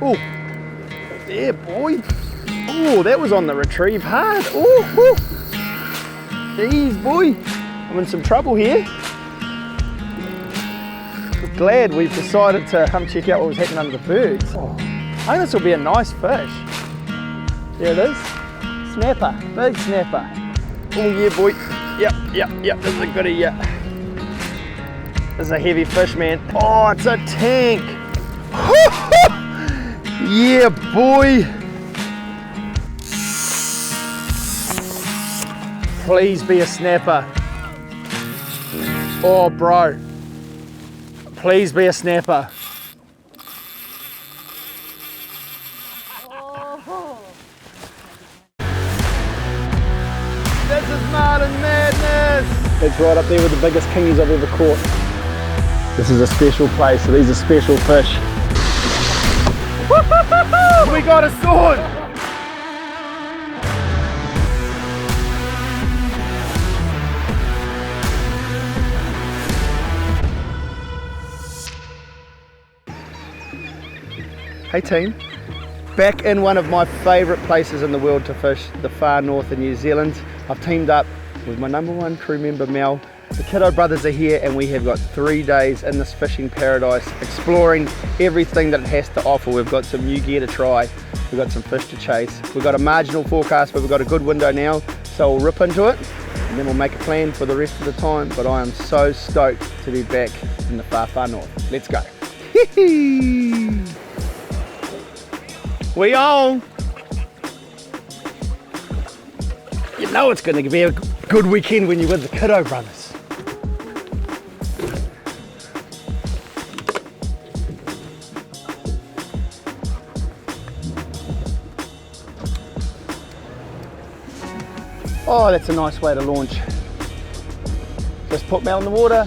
Oh, yeah, boy. Oh, that was on the retrieve hard. Oh, jeez, boy. I'm in some trouble here. Glad we've decided to come check out what was happening under the birds. Oh, I think this will be a nice fish. There it is. Snapper, big snapper. Oh yeah, boy. Yep, this is a goodie, yeah. This is a heavy fish, man. Oh, it's a tank. Yeah, boy. Please be a snapper. Oh, bro. Please be a snapper. Oh. This is Martin madness. It's right up there with the biggest kingies I've ever caught. This is a special place, so these are special fish. We got a sword. Hey team, back in one of my favourite places in the world to fish, the far north of New Zealand. I've teamed up with my #1 crew member Mel. The Kiddo brothers are here and we have got 3 days in this fishing paradise, exploring everything that it has to offer. We've got some new gear to try, we've got some fish to chase, we've got a marginal forecast but we've got a good window now, so we'll rip into it and then we'll make a plan for the rest of the time. But I am so stoked to be back in the far north. Let's go. We on! You know it's going to be a good weekend when you're with the Kiddo brothers. Oh, that's a nice way to launch. Just put Mel in the water,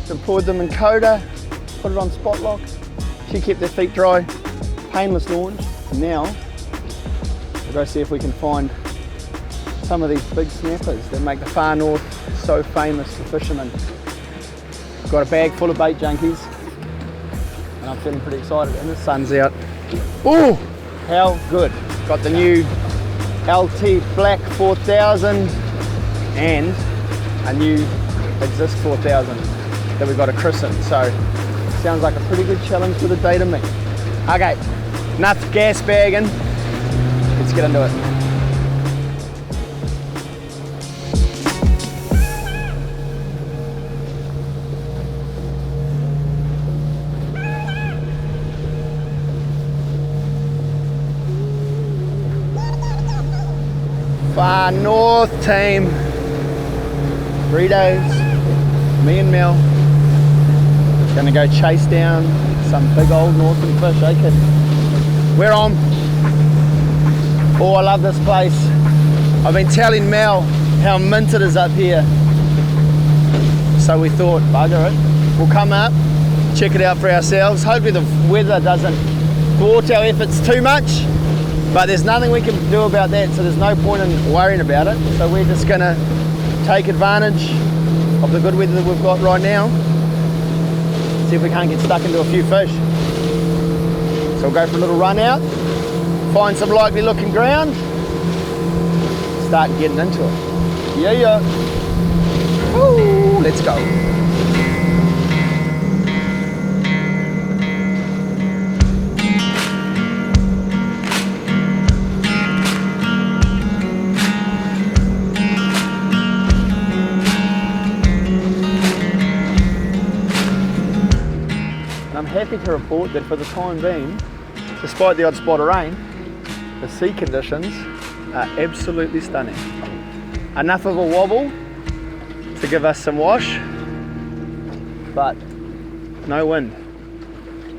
deployed them in Coda, put it on spot lock. She kept her feet dry, painless launch. Now, we'll go see if we can find some of these big snappers that make the far north so famous for fishermen. Got a bag full of Bait Junkies, and I'm feeling pretty excited, and the sun's out. Oh, how good. Got the new LT Black 4000 and a new Exist 4000 that we've got to christen. So, sounds like a pretty good challenge for the day to me. Okay. Enough gas bagging, let's get into it. Far north team, 3 days, me and Mel, gonna go chase down some big old northern fish, eh kid? We're on. Oh, I love this place. I've been telling Mel how mint it is up here. So we thought, bugger it, we'll come up, check it out for ourselves. Hopefully the weather doesn't thwart our efforts too much, but there's nothing we can do about that, so there's no point in worrying about it. So we're just gonna take advantage of the good weather that we've got right now, see if we can't get stuck into a few fish. So we'll go for a little run out, find some likely looking ground, start getting into it. Yeah. Woo, let's go. And I'm happy to report that for the time being, despite the odd spot of rain, the sea conditions are absolutely stunning. Enough of a wobble to give us some wash, but no wind.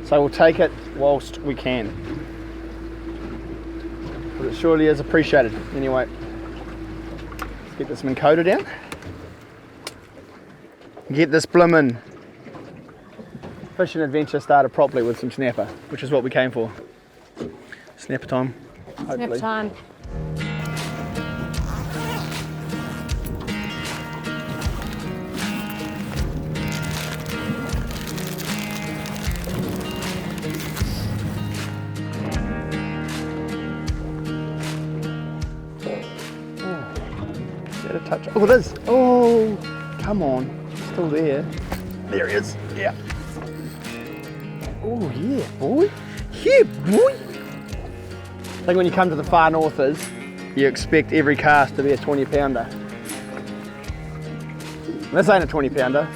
So we'll take it whilst we can. But it surely is appreciated. Anyway, let's get this Minn Kota down. Get this blimmin' fishing adventure started properly with some snapper, which is what we came for. Snapper time, hopefully. Snap time. Oh, it is. Oh, come on. Still there. There he is. Yeah. Oh, yeah, boy. Yeah, boy. I think when you come to the far northers, you expect every cast to be a 20 pounder. This ain't a 20 pounder.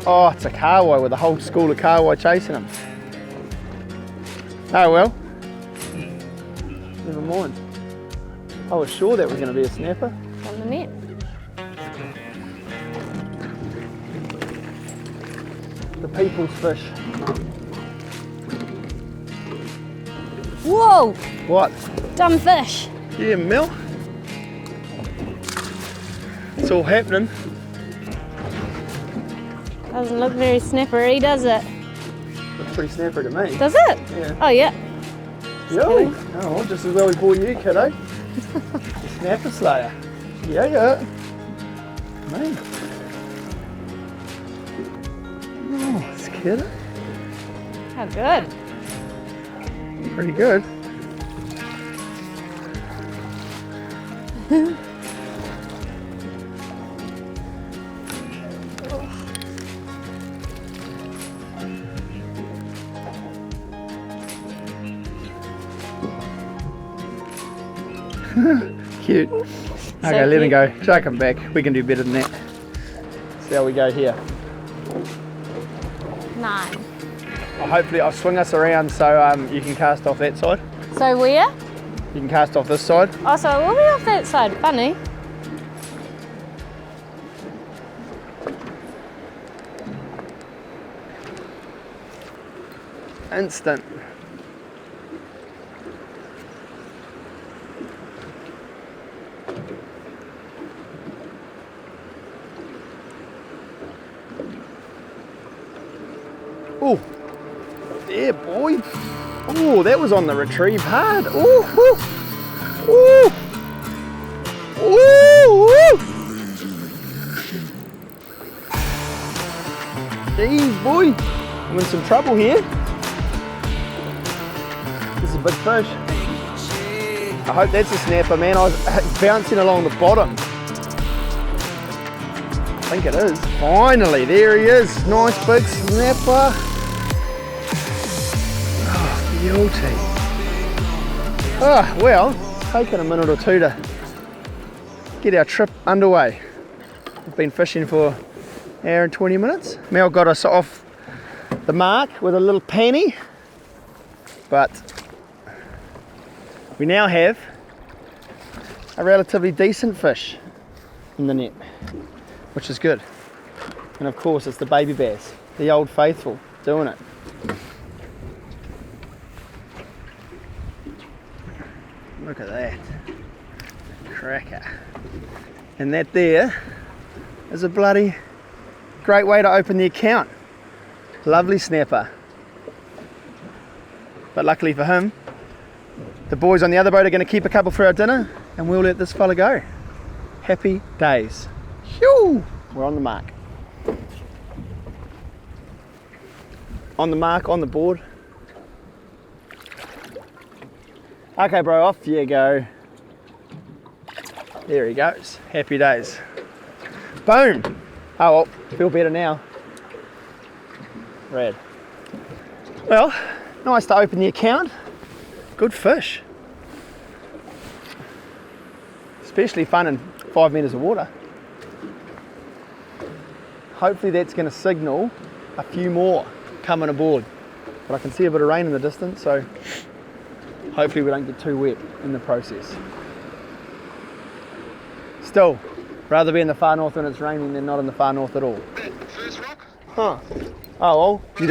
Oh, it's a carwai with a whole school of carwai chasing him. Oh well. Never mind. I was sure that was going to be a snapper. On the net. The people's fish. Whoa! What? Dumb fish. Yeah, Mel. It's all happening. Doesn't look very snappery, does it? Looks pretty snapper to me. Does it? Yeah. Oh, yeah. Yo! Oh, just as well we bought you, kiddo. The snapper slayer. Yeah, yeah. Man. Oh, scared it. How good. Pretty good. Cute. Okay, let him go. Chuck him back. We can do better than that. See how we go here. 9. Hopefully I'll swing us around so you can cast off that side. So where? You can cast off this side. Oh, so we'll be off that side. Funny. Instant. Oh, yeah, boy. Oh, that was on the retrieve hard. Oh, oh, oh, oh. Jeez, boy. I'm in some trouble here. This is a big fish. I hope that's a snapper, man. I was bouncing along the bottom. I think it is. Finally, there he is. Nice big snapper. Oh, beauty. Oh, well, it's taken a minute or two to get our trip underway. We've been fishing for an hour and 20 minutes. Mel got us off the mark with a little penny, but we now have a relatively decent fish in the net, which is good. And of course it's the baby bass, the old faithful, doing it. Look at that, cracker. And that there is a bloody great way to open the account. Lovely snapper. But luckily for him, the boys on the other boat are going to keep a couple for our dinner, and we'll let this fella go. Happy days. Phew! We're on the mark. On the mark, on the board. Okay, bro, off you go. There he goes. Happy days. Boom! Oh well, feel better now. Rad. Well, nice to open the account. Good fish. Especially fun in 5 meters of water. Hopefully that's going to signal a few more coming aboard. But I can see a bit of rain in the distance, so hopefully we don't get too wet in the process. Still, rather be in the far north when it's raining than not in the far north at all. First rock? Huh. Oh well, you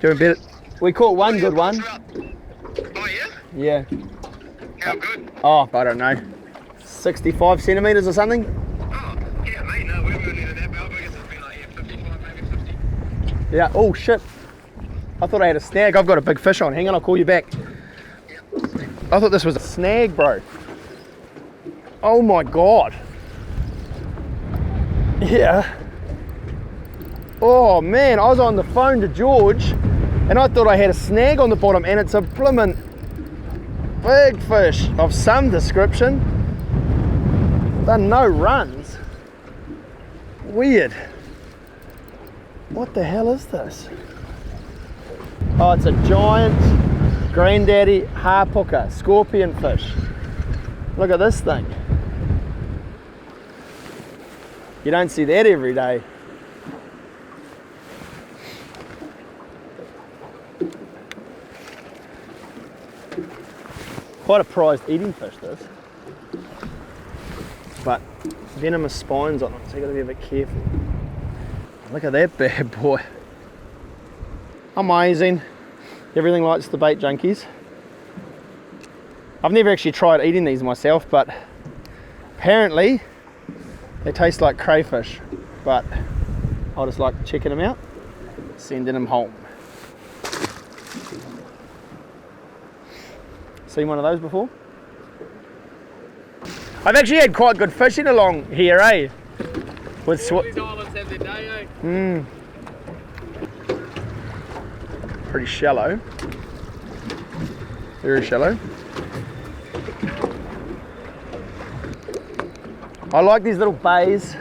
doing better. We caught one good one. Oh yeah? Yeah. How good? Oh, I don't know. 65 centimeters or something? Oh, yeah mate, no, we were near that belt. I guess it's been like 55, maybe 50. Yeah, oh shit. I thought I had a snag. I've got a big fish on. Hang on, I'll call you back. I thought this was a snag, bro. Oh my God. Yeah. Oh man, I was on the phone to George and I thought I had a snag on the bottom, and it's a blimmin' big fish of some description. Done no runs. Weird. What the hell is this? Oh, it's a giant granddaddy harpooker, scorpion fish. Look at this thing. You don't see that every day. Quite a prized eating fish, this. But venomous spines on it, so you gotta be a bit careful. Look at that bad boy. Amazing. Everything likes the Bait Junkies. I've never actually tried eating these myself, but apparently they taste like crayfish. But I just like checking them out, sending them home. Seen one of those before? I've actually had quite good fishing along here, eh? With These islands have their day, eh? Pretty shallow. Very shallow. I like these little bays.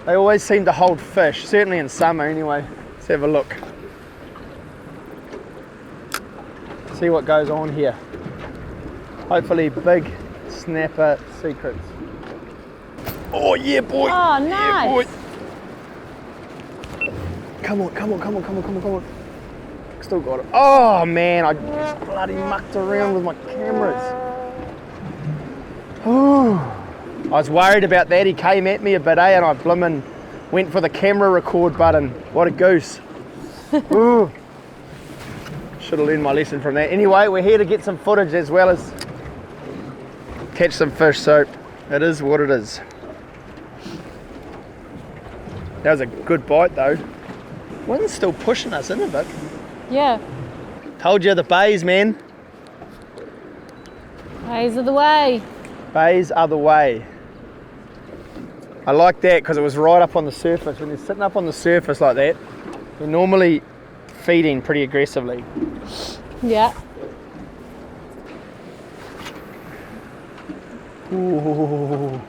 They always seem to hold fish, certainly in summer anyway. Let's have a look. See what goes on here. Hopefully big snapper secrets. Oh yeah, boy. Oh, nice. Yeah, boy. Come on, come on, come on, come on, come on, come on. Still got it. Oh man, I bloody mucked around with my cameras. Oh, I was worried about that. He came at me a bit, and I blimmin' went for the camera record button. What a goose. Ooh. Should have learned my lesson from that. Anyway, we're here to get some footage as well as catch some fish, so it is what it is. That was a good bite though. Wind's still pushing us in a bit. Yeah. Told you, the bays, man. Bays are the way. Bays are the way. I like that because it was right up on the surface. When you're sitting up on the surface like that, you're normally feeding pretty aggressively. Yeah. Ooh,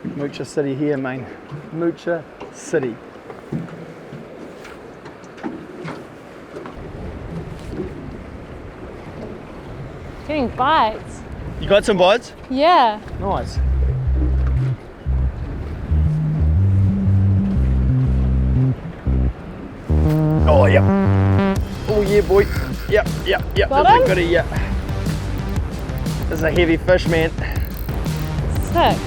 Moocher City here, man. Moocher City. Getting bites. You got some bites? Yeah. Nice. Oh, yep. Oh, yeah, boy. Yep, yep, yep. Got That's a him? goodie, yep. This is a heavy fish, man. Sick.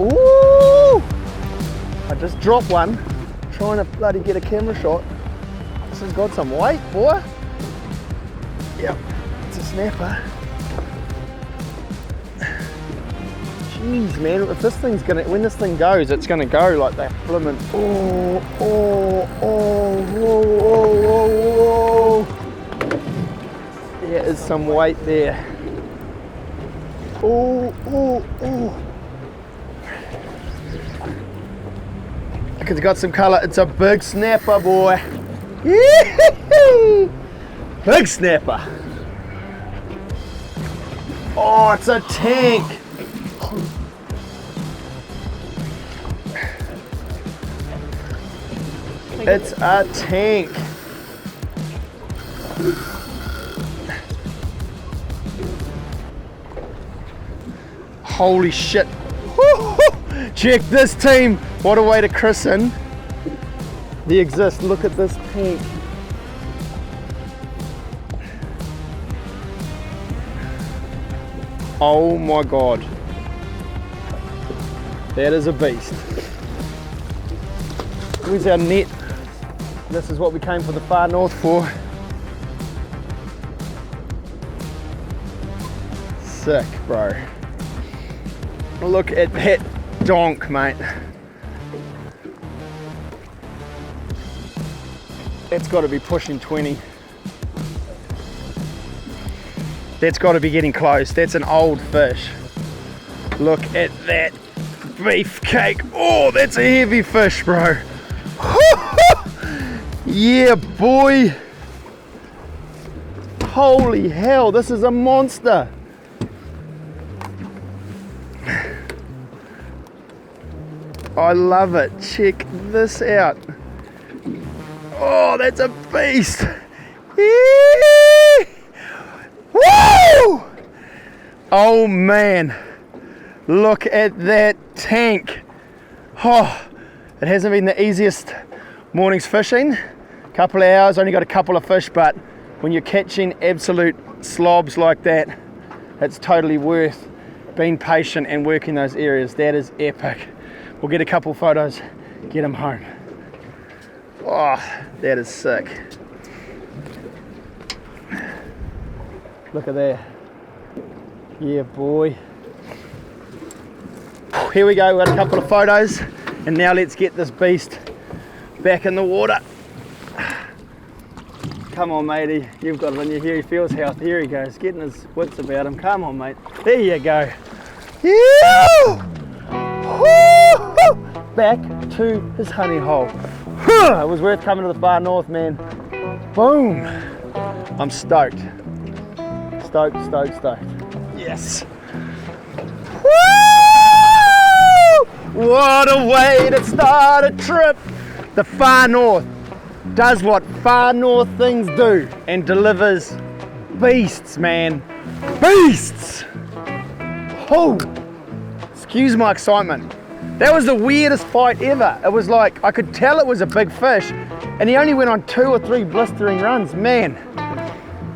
Ooh! I just dropped one, trying to bloody get a camera shot. This has got some weight, boy. Yep, it's a snapper. Jeez, man, if this thing's gonna, when this thing goes, it's gonna go like that. Blimmin'. Oh, oh, oh, whoa, whoa, whoa, whoa. There is some weight there. Oh, oh, oh. Look, it's got some colour. It's a big snapper, boy. Yee-hee-hee. Big snapper. Oh, it's a tank. It's a tank. Holy shit. Check this, team. What a way to christen the Exist. Look at this tank. Oh my God. That is a beast. Where's our net? This is what we came from the far north for. Sick, bro. Look at that donk, mate. That's got to be pushing 20. That's got to be getting close. That's an old fish. Look at that beefcake. Oh, that's a heavy fish, bro. Yeah, boy. Holy hell, this is a monster. I love it. Check this out. Oh, that's a beast. Yee! Woo! Oh man, look at that tank. Oh, it hasn't been the easiest morning's fishing. Couple of hours, only got a couple of fish, but when you're catching absolute slobs like that, it's totally worth being patient and working those areas. That is epic. We'll get a couple photos, get them home. Oh, that is sick. Look at that. Yeah, boy. Here we go, we've got a couple of photos, and now let's get this beast back in the water. Come on, matey, you've got it in your hair. He feels healthy. Here he goes, getting his wits about him. Come on, mate. There you go. Yeah! Woo! Back to his honey hole. It was worth coming to the far north, man. Boom! I'm stoked. Stoked, stoked, stoked. Yes! Woo! What a way to start a trip! The far north does what far north things do and delivers beasts, man. Beasts! Oh! Excuse my excitement. That was the weirdest fight ever. It was like, I could tell it was a big fish, and he only went on 2 or 3 blistering runs. Man,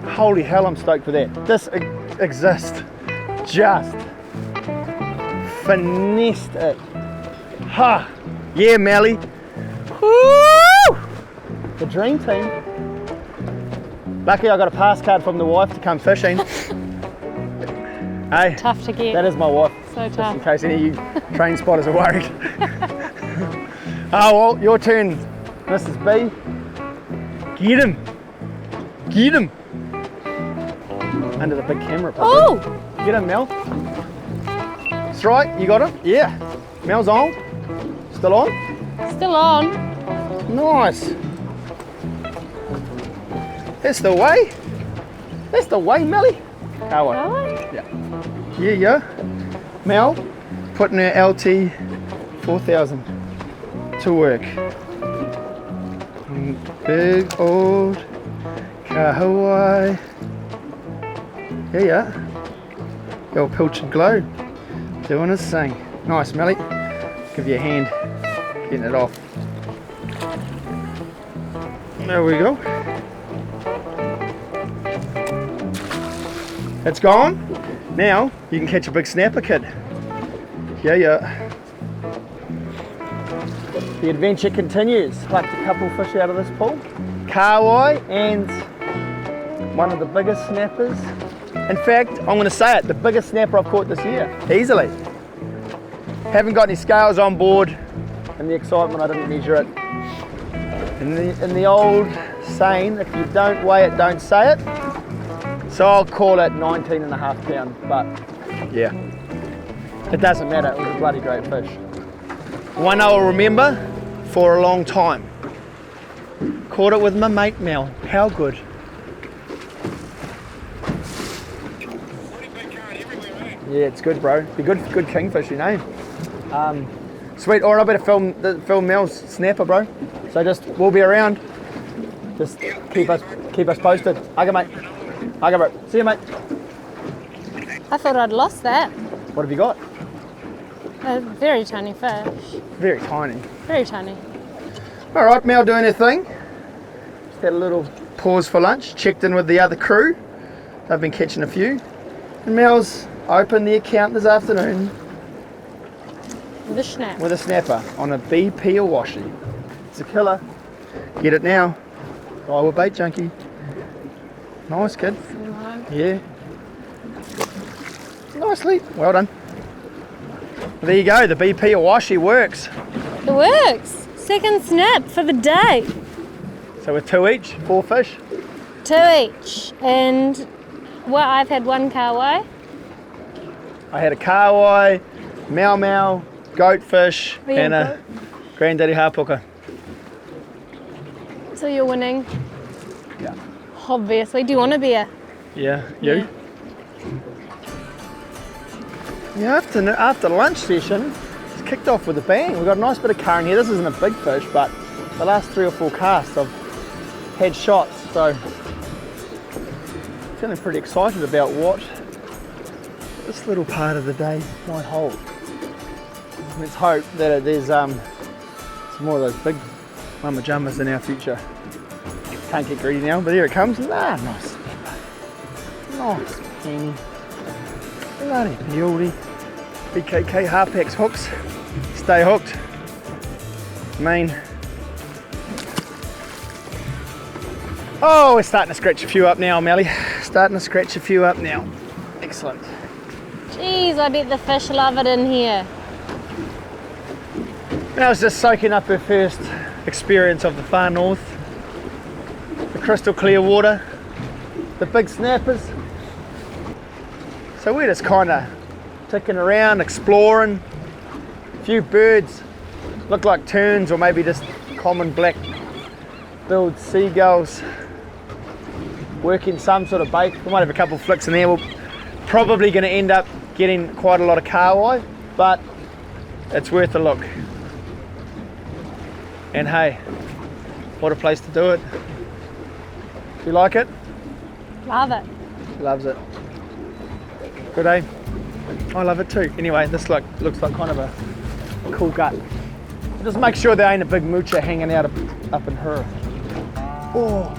holy hell, I'm stoked for that. This Exist just finessed it. Ha! Yeah, Melly. Woo! The dream team. Lucky I got a pass card from the wife to come fishing. Hey, Tough to get. that is my wife. So Just tough. in case any of you train spotters are worried. Oh well, your turn, Mrs. B. Get him. Get him. Under the big camera, probably. Oh! Get him, Mel. That's right, you got him? Yeah. Mel's on. Still on? Still on. Nice. That's the way. That's the way, Melly. Oh, well. Really? Yeah. Yeah, yeah. Mel, putting her LT4000 to work. Big old Hawaii. Yeah, yeah. The old Pilchard Glow doing his thing. Nice, Melly. Give you a hand getting it off. There we go. It's gone. Now you can catch a big snapper, kid. Yeah, yeah. The adventure continues. Plucked a couple fish out of this pool. Kahawai and one of the biggest snappers. In fact, I'm going to say it, the biggest snapper I've caught this year, easily. Haven't got any scales on board. In the excitement, I didn't measure it. In the old saying, if you don't weigh it, don't say it. So I'll call it 19.5 pounds, but yeah, it doesn't matter, it was a bloody great fish. One I will remember for a long time. Caught it with my mate Mel, how good. Yeah, it's good, bro. Be good kingfish, you know. Sweet, or I better film Mel's snapper, bro. So we'll be around. Just keep us posted. Okay, mate. Okay, bro. See you, mate. I thought I'd lost that. What have you got? A very tiny fish. Very tiny. Very tiny. All right, Mel doing her thing. Just had a little pause for lunch. Checked in with the other crew. They've been catching a few. And Mel's opened the account this afternoon The snap. with a snapper on a BP Awashi. It's a killer. Get it now. Oh, we're Bait Junkie. Nice, kid. Yeah. Nicely. Well done. There you go. The BP Awashi works. It works. Second snap for the day. So with 2 each, 4 fish. 2 each. And well, I've had 1 kahawai. I had a kahawai, mau, goatfish, Oh, yeah, and a granddaddy harpooker. So you're winning. Yeah. Obviously. Do you want a beer? Yeah. You? Yeah. After lunch session, it's kicked off with a bang. We've got a nice bit of current here. This isn't a big fish, but the last 3 or 4 casts I've had shots, so feeling pretty excited about what this little part of the day might hold. Let's hope that there's some more of those big mama jumbas in our future. Can't get greedy now, but here it comes. Ah, nice snapper. Nice penny. Bloody beauty. BKK Harpex hooks. Stay hooked. Main. Oh, we're starting to scratch a few up now, Melly. Starting to scratch a few up now. Excellent. Jeez, I bet the fish love it in here. Now it's just soaking up her first experience of the far north. The crystal clear water, the big snappers. So we're just kind of ticking around, exploring. A few birds look like terns or maybe just common black-billed seagulls working some sort of bait. We might have a couple of flicks in there. We're probably going to end up getting quite a lot of kahawai, but it's worth a look. And hey, what a place to do it. You like it? Love it. She loves it. Good, eh? I love it too. Anyway, this looks like kind of a cool gut. Just make sure there ain't a big moocher hanging out up in her. Oh,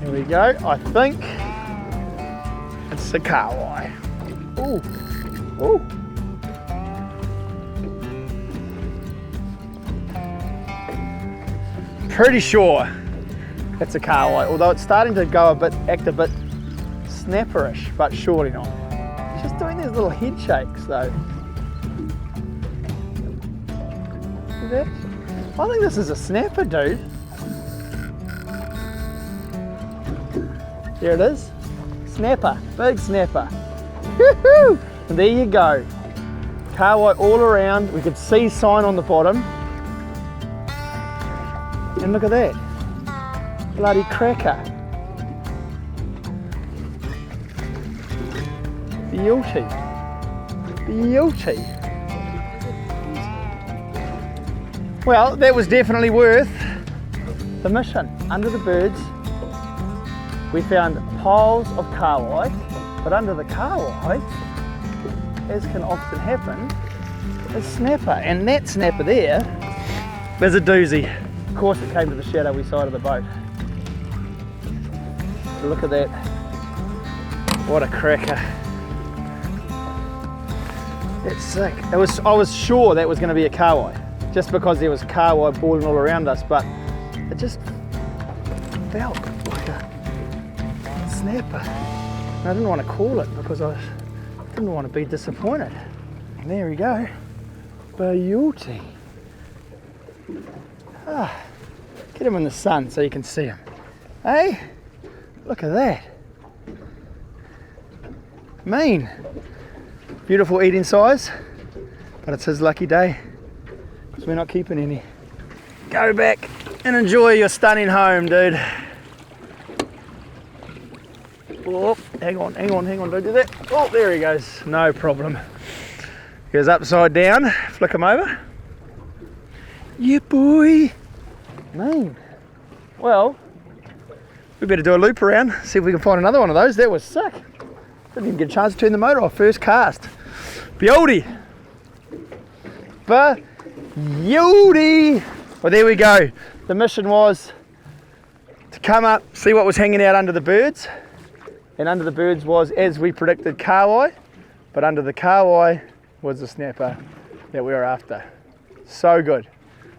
here we go. I think it's a kahawai. Ooh, ooh. Pretty sure it's a kahawai, although it's starting to act a bit snapperish, but surely not. It's just doing these little head shakes though. See that? I think this is a snapper, dude. There it is. Snapper, big snapper. Woohoo! And there you go. Kahawai all around. We could see sign on the bottom. And look at that. Bloody cracker. Beauty. Beauty. Well, that was definitely worth the mission. Under the birds, we found piles of kahawai, but under the kahawai, as can often happen, is snapper. And that snapper there is a doozy. Of course it came to the shadowy side of the boat. Look at that. What a cracker. That's sick. I was sure that was going to be a kahawai, just because there was kahawai boiling all around us, but it just felt like a snapper. And I didn't want to call it because I didn't want to be disappointed. And there we go. Beauty. Ah, get him in the sun so you can see him. Hey, look at that. Mean. Beautiful eating size, but it's his lucky day because we're not keeping any. Go back and enjoy your stunning home, dude. Oh, hang on, don't do that. Oh, there he goes, no problem. He goes upside down, flick him over. Yeah, boy. Man. Well, we better do a loop around, see if we can find another one of those. That was sick. Didn't even get a chance to turn the motor off, first cast. Beauty. Beauty. Well, there we go. The mission was to come up, see what was hanging out under the birds. And under the birds was, as we predicted, kahawai. But under the kahawai was the snapper that we were after. So good.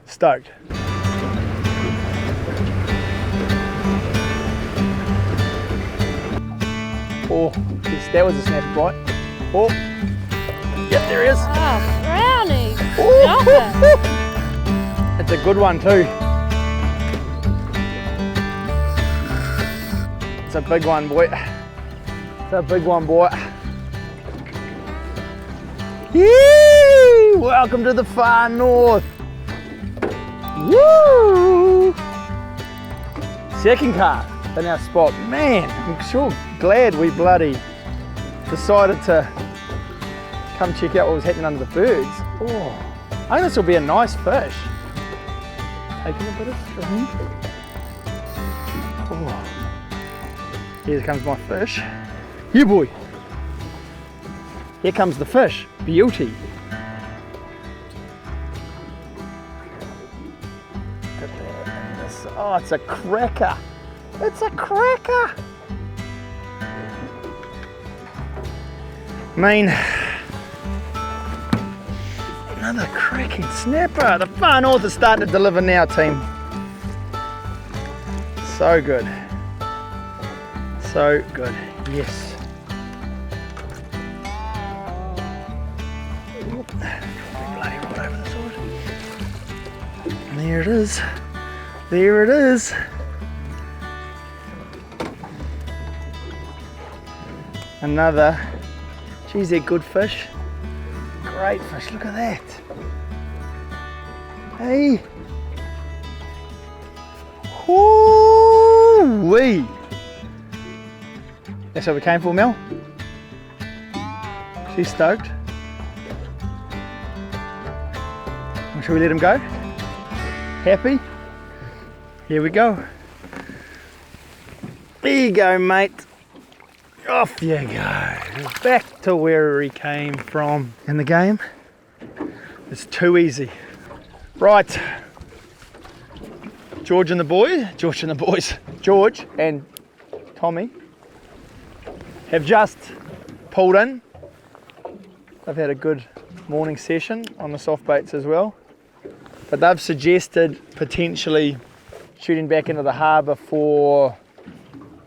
Stoked. Oh, yes, that was a snapper bite. Oh, yep, there he is. Oh, brownie. Oh, it's a good one too. It's a big one, boy. It's a big one, boy. Yee! Welcome to the far north. Woo! Second car in our spot. Man, I'm sure glad we bloody decided to come check out what was happening under the birds. Oh, I think this will be a nice fish. Taking a bit of string. Oh. Here comes my fish. You boy. Here comes the fish. Beauty. Look at that. Oh, it's a cracker. It's a cracker. I mean, another cracking snapper. The far north is starting to deliver now, team. So good. So good. Yes. Bloody right over the side. And there it is. There it is. Another. Geez, they're good fish. Great fish, look at that. Hey. Woo-wee. That's what we came for, Mel. She's stoked. Should we let him go? Happy? Here we go. There you go, mate. Off you go. Back to where he came from in the game. It's too easy. Right. George and Tommy have just pulled in. They've had a good morning session on the soft baits as well. But they've suggested potentially shooting back into the harbour for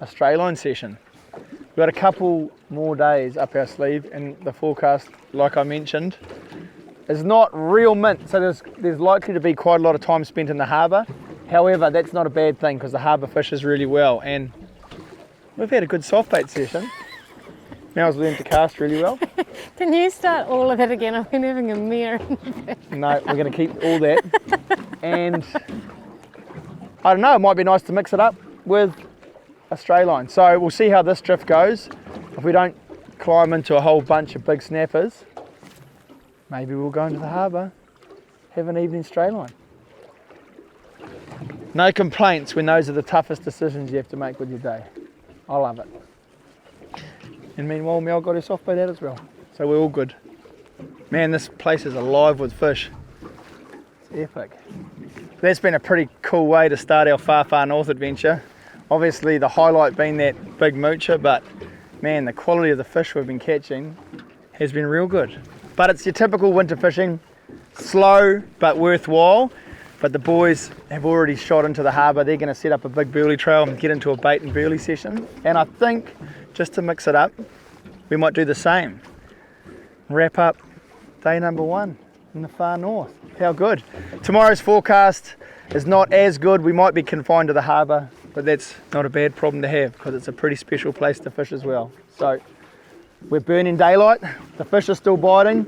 a stray line session. We've got a couple more days up our sleeve, and the forecast, like I mentioned, is not real mint, so there's likely to be quite a lot of time spent in the harbour. However, that's not a bad thing because the harbour fishes really well, and we've had a good soft bait session. Mel's learned to cast really well. Can you start all of it again? I've been having a mare. No, we're going to keep all that. And I don't know, it might be nice to mix it up with a stray line. So we'll see how this drift goes. If we don't climb into a whole bunch of big snappers, maybe we'll go into the harbour, have an evening stray line. No complaints when those are the toughest decisions you have to make with your day. I love it. And meanwhile, Mel got her soft bait out as well. So we're all good. Man, this place is alive with fish. It's epic. That's been a pretty cool way to start our far north adventure. Obviously the highlight being that big moocher, but man, the quality of the fish we've been catching has been real good. But it's your typical winter fishing, slow but worthwhile. But the boys have already shot into the harbour. They're going to set up a big burley trail and get into a bait and burley session. And I think, just to mix it up, we might do the same. Wrap up day number 1 in the far north. How good. Tomorrow's forecast is not as good. We might be confined to the harbour, but that's not a bad problem to have because it's a pretty special place to fish as well. So we're burning daylight. The fish are still biting,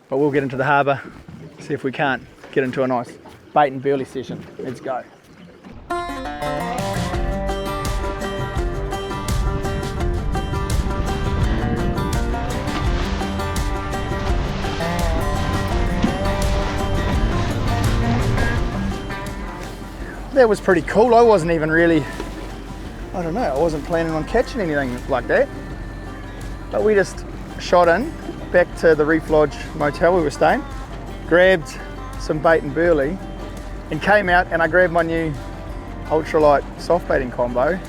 but we'll get into the harbour, see if we can't get into a nice bait and burley session. Let's go. That was pretty cool. I wasn't even really, I don't know, I wasn't planning on catching anything like that. But we just shot in back to the Reef Lodge motel we were staying, grabbed some bait and burley, and came out and I grabbed my new ultralight soft baiting combo,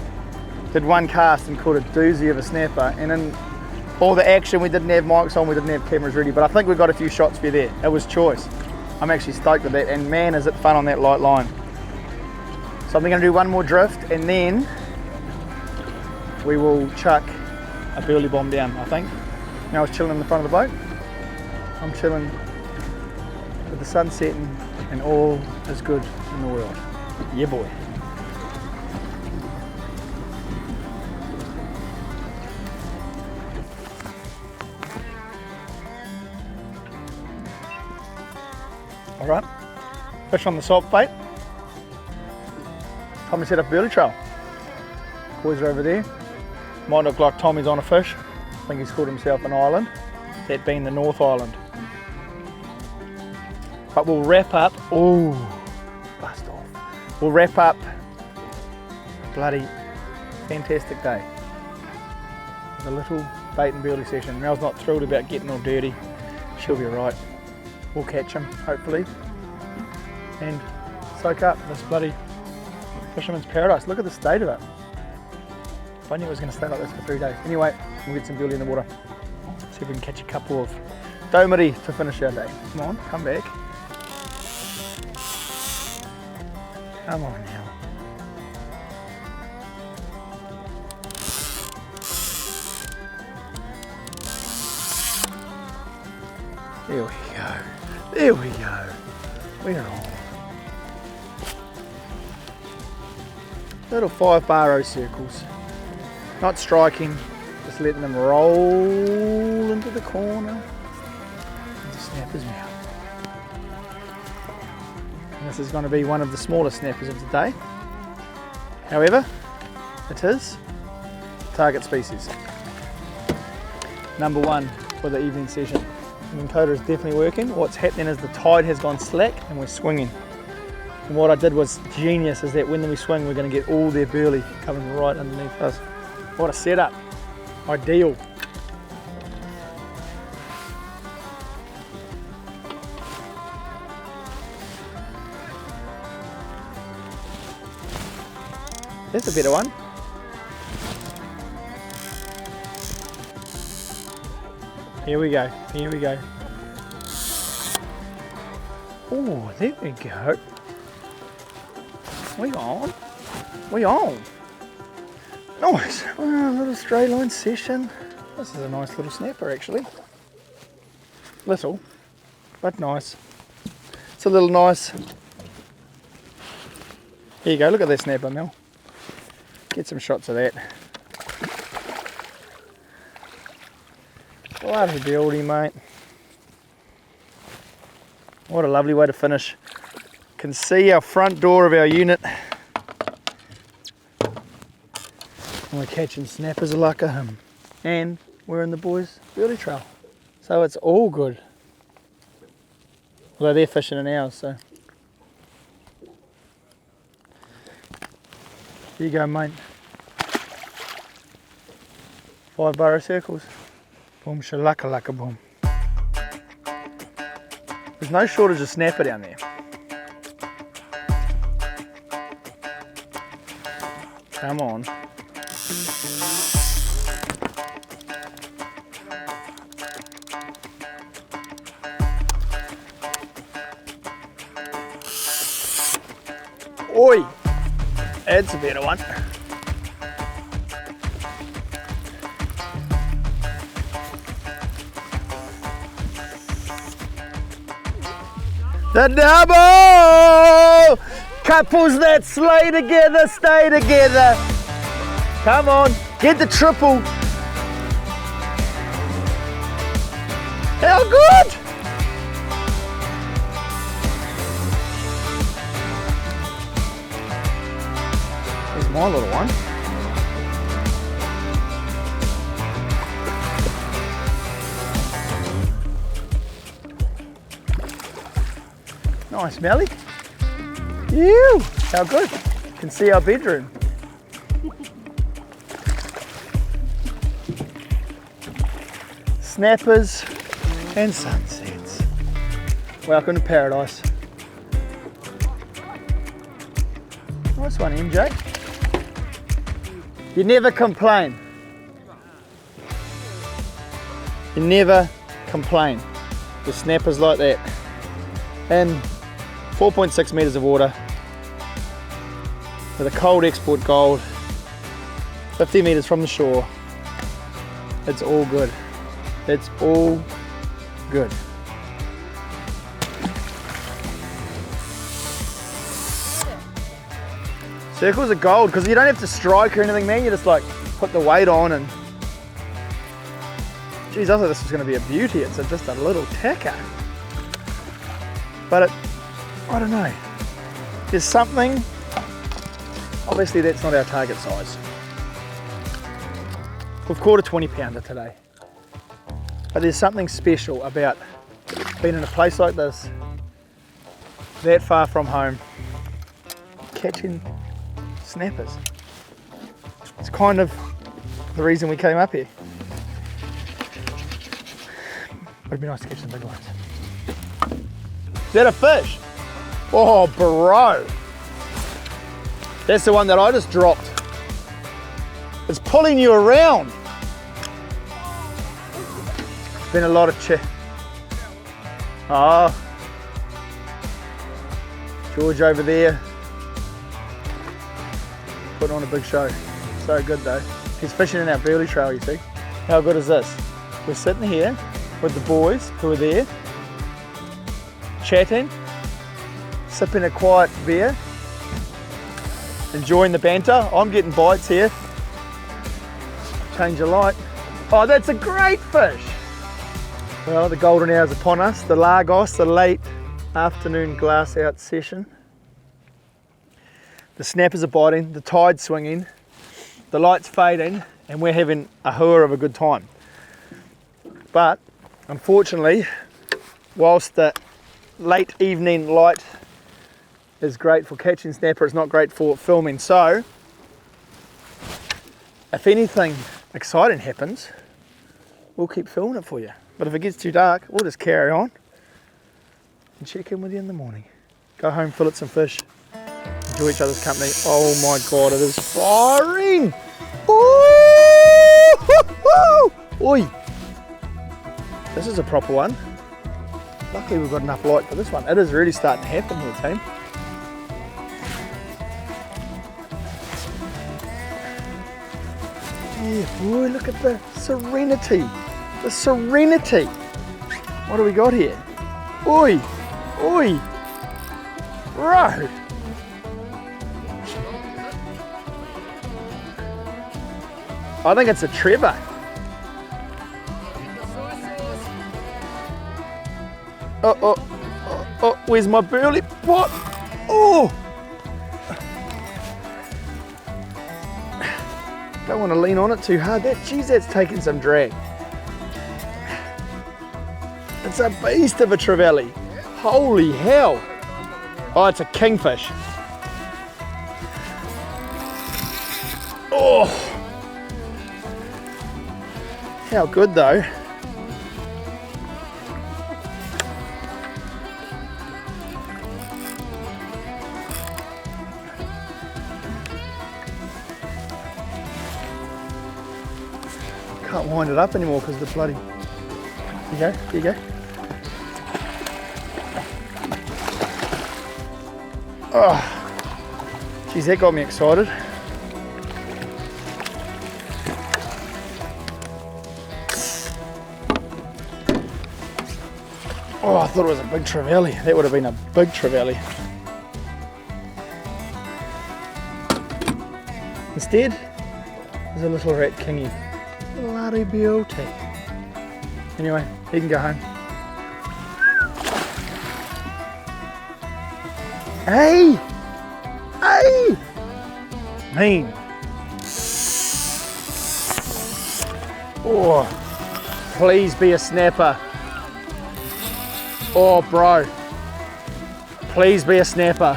did one cast and caught a doozy of a snapper, and in all the action we didn't have mics on, we didn't have cameras ready, but I think we got a few shots for you there. It was choice. I'm actually stoked with that, and man is it fun on that light line. So I'm going to do one more drift and then we will chuck a burley bomb down, I think. Now I was chilling in the front of the boat. I'm chilling with the sun setting and all is good in the world. Yeah boy. Alright, fish on the salt bait. Tommy set up a burley trail. Boys are over there. Might look like Tommy's on a fish. I think he's caught himself an island, that being the North Island. But we'll wrap up, oh, bust off. We'll wrap up a bloody fantastic day with a little bait and burley session. Mel's not thrilled about getting all dirty. She'll be right. We'll catch him, hopefully, and soak up this bloody fisherman's paradise. Look at the state of it. If I knew it was going to stay like this for 3 days. Anyway, we'll get some burley in the water. See if we can catch a couple of domari to finish our day. Come on, come back. Come on now. There we go. There we go. We're on. Little 5 bar circles. Not striking, just letting them roll into the corner. And the snapper's mouth. And this is going to be one of the smallest snappers of the day. However, it is target species. Number 1 for the evening session. The encoder is definitely working. What's happening is the tide has gone slack and we're swinging. And what I did was genius, is that when we swing we're going to get all their burley coming right underneath us. What a setup. Ideal. That's a better one. Here we go, here we go. Oh, there we go. We on? We on? Nice. A little straight line session. This is a nice little snapper actually. Little, but nice. It's a little nice. Here you go, look at that snapper, Mel. Get some shots of that. Bloody building, mate. What a lovely way to finish. Can see our front door of our unit. And we're catching snappers like a him. And we're in the boys' burley trail. So it's all good. Although they're fishing in ours, so. Here you go, mate. 5 burrow circles. Boom shalaka laka boom. There's no shortage of snapper down there. Come on. Oi! That's a better one. The double! Couples that slay together, stay together. Come on, get the triple. How good! Here's my little one. Nice, Melly. Ew, how good. You can see our bedroom. Snappers and sunsets. Welcome to paradise. Nice one, MJ. You never complain. You never complain with snappers like that. And 4.6 metres of water with a cold export gold, 50 metres from the shore. It's all good. It's all good. Circles are gold because you don't have to strike or anything, man. You just like put the weight on and geez, I thought this was going to be a beauty. It's just a little tacker. But I don't know. There's something, obviously that's not our target size. We've caught a 20 pounder today. But there's something special about being in a place like this that far from home, catching snappers. It's kind of the reason we came up here. It'd be nice to catch some big ones. Is that a fish? Oh, bro. That's the one that I just dropped. It's pulling you around. It's been a lot of Oh. George over there. Putting on a big show. So good though. He's fishing in our burley trail, you see. How good is this? We're sitting here with the boys who are there, chatting, sipping a quiet beer, enjoying the banter. I'm getting bites here. Change the light. Oh, that's a great fish. Well, the golden hour's upon us. The Lagos, the late afternoon glass out session. The snappers are biting, the tide's swinging, the light's fading, and we're having a hooer of a good time. But unfortunately, whilst the late evening light is great for catching snapper, it's not great for filming. So if anything exciting happens, we'll keep filming it for you. But if it gets too dark, we'll just carry on and check in with you in the morning. Go home, fillet some fish, enjoy each other's company. Oh my God, it is firing! Ooh! Oi! This is a proper one. Luckily we've got enough light for this one. It is really starting to happen here, team. Yeah, boy, look at the serenity. The serenity. What do we got here? Oi! Oi! Bro! I think it's a Trevor. Oh, where's my burley pot? Oh! Don't want to lean on it too hard. Geez, that's taking some drag. It's a beast of a trevally. Holy hell. Oh, it's a kingfish. Oh. How good though. Can't wind it up anymore because of the bloody... There you go. Oh, geez, that got me excited. Oh, I thought it was a big trevally. That would have been a big trevally. Instead, there's a little rat kingy. Bloody beauty. Anyway, he can go home. Hey! Hey! Mean. Oh, please be a snapper. Oh, bro. Please be a snapper.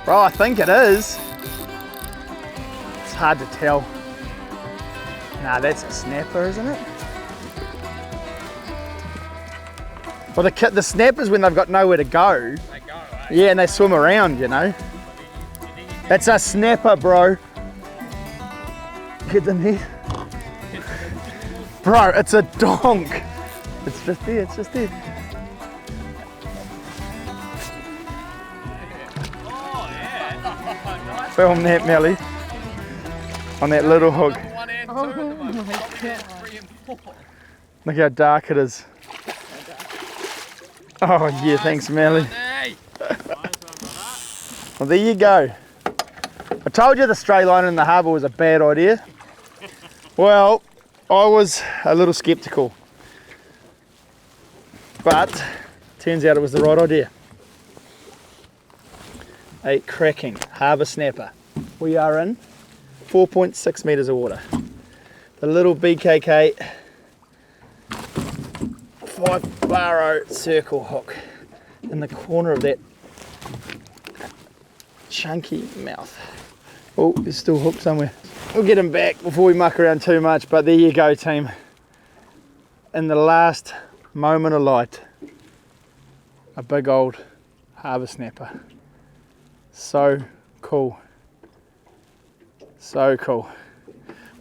Bro, I think it is. It's hard to tell. Nah, that's a snapper, isn't it? Well, the snappers, when they've got nowhere to go, they go, right? Yeah, and they swim around, you know. It's a snapper, bro. Get the net. Bro, it's a donk. It's just there, it's just there. Oh, yeah. Film that, Melly. On that little hook. Look how dark it is. Oh yeah, thanks Melly. Well, there you go. I told you the stray line in the harbour was a bad idea. Well, I was a little sceptical. But, turns out it was the right idea. A cracking harbour snapper. We are in 4.6 meters of water. The little BKK 5-barrow circle hook in the corner of that chunky mouth. Oh, there's still hooked somewhere. We'll get him back before we muck around too much, but there you go, team. In the last moment of light, a big old harbour snapper. So cool. So cool.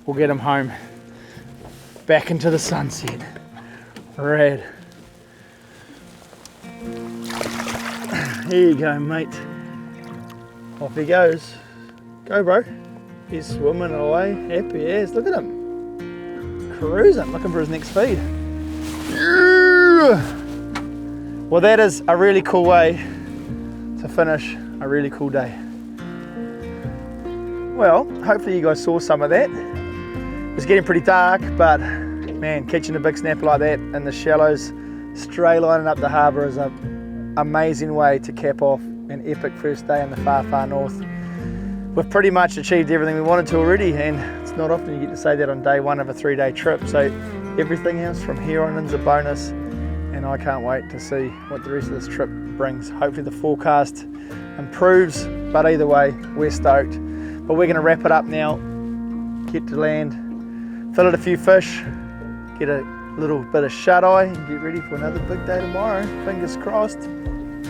We'll get him home. Back into the sunset. Rad. Here you go, mate. Off he goes. Go, bro. He's swimming away. Happy as. Look at him. Cruising, looking for his next feed. Well, that is a really cool way to finish a really cool day. Well, hopefully you guys saw some of that. It's getting pretty dark, but man, catching a big snapper like that in the shallows, stray lining up the harbour is an amazing way to cap off an epic first day in the far, far north. We've pretty much achieved everything we wanted to already, and it's not often you get to say that on day one of a 3-day trip. So everything else from here on in's a bonus, and I can't wait to see what the rest of this trip brings. Hopefully the forecast improves, but either way, we're stoked. But we're gonna wrap it up now, get to land, fillet a few fish, get a little bit of shut-eye, and get ready for another big day tomorrow, fingers crossed.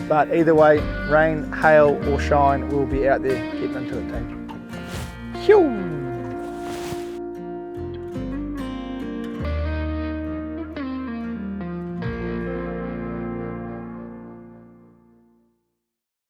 But either way, rain, hail or shine, we'll be out there getting into it, team. Phew!